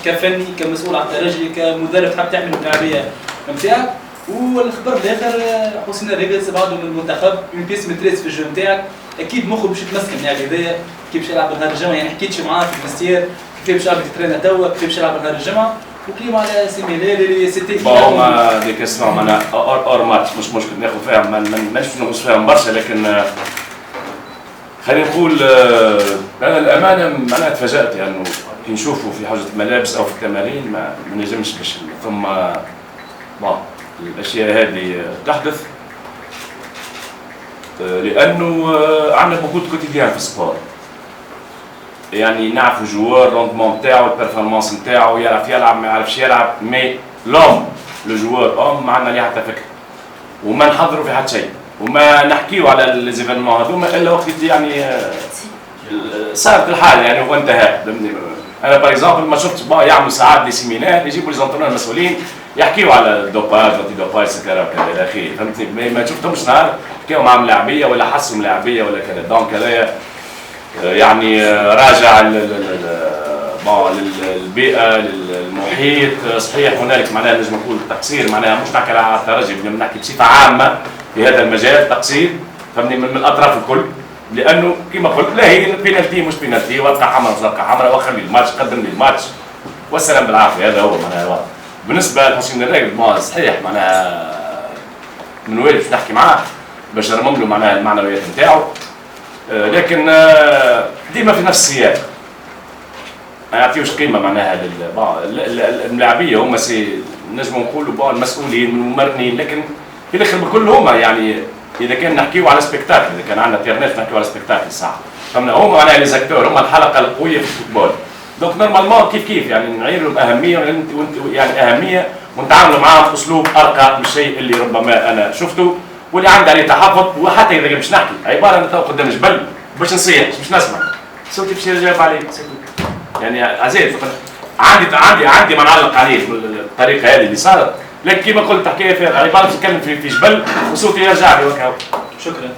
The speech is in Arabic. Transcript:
كفني كمسؤول على الترجي كمدرب تحب تعمل اللاعبيه نتاعك. والخبر الاخر حسين الريغس بعده من المنتخب من بيس متريس في الجو نتاعك اكيد مخه باش يتمسكن يعني هذايا كيف باش يلعب نهار الجمعه يعني حكيتش معاه في الفستير كيف باش يلعب تترينا توا كيف باش يلعب نهار الجمعه وكيما على سيميلير اللي سيتي هما دي كيسيون معناها اور ماتش مش مشكل ناخذ فيها مانيش نغوص فيهم برشا لكن خلينا نقول انا الامانه معناها تفاجات يعني كي نشوفوا في حاجه الملابس او في التمارين ما نجمش باش ثم الاشياء هذه تحدث لانه عندنا بوكو دو كوتيديان في السبور يعني نعرفوا جوار الروندمون نتاعو البرفورمانس نتاعو يعرف يلعب ما يعرفش يلعب مي لوم لو جوار ما عندنا ليه حتى فكره وما نحضروا في حتى شيء وما نحكيوا على ليزيفينمون هذوما الا وقت يعني صارت الحال يعني وانتهى. انا باغ اكزومبل ما شفت يعملوا ساعات لي سيمينار يجيبوا لي زونترونور المسؤولين يحكيوا على الدوباج وانتي دوباج سكر وكذا الى اخره فهمتني ما شفتهمش نهار حكاوا مع ملاعبيه ولا حسوا ملاعبيه ولا كذا دونك هذايا يعني راجع للبيئه للمحيط صحيح هنالك معناها نجم نقول تقصير معناها مش نحكي على الترجي نحكي بصفه عامه في هذا المجال تقصير فهمني من الاطراف الكل لانه كما قلت لا هي بينالتي مش بينالتي ورقه حمراء ورقه حمراء واخر لي الماتش قدم لي الماتش والسلام بالعافيه هذا هو معناها واضح. بالنسبه لحسين الراقد صحيح معناها من وين باش نحكي معاه باش نرمم له معناها المعنويات نتاعو لكن ديما في نفس السياق ما يعطيوش قيمه معناها الملاعبيه هما نجموا نقولوا المسؤولين الممرنين لكن في الاخر بكل هما يعني اذا كان نحكيو على سبيكتاكل اذا كان عندنا تيرنيت نحكيو على سبيكتاكل ساعه فهمنا هما معناها لي زاكتور هما الحلقه القويه في الفوتبول دونك نورمالمون كيف يعني نعيروا باهميه يعني اهميه ونتعاملوا معاهم باسلوب ارقى من الشيء اللي ربما انا شفته واللي عندي عليه تحفظ وحتى اذا باش نحكي عباره انا تو قدام جبل باش نصيح باش نسمع صوتي باش يجاوب عليه يعني عزيز عندي ما نعلق عليه الطريقه هذه اللي صارت لكن كما قلت حكايه فيها عباره تتكلم في جبل وصوتي يرجع لي وكاو. شكرا.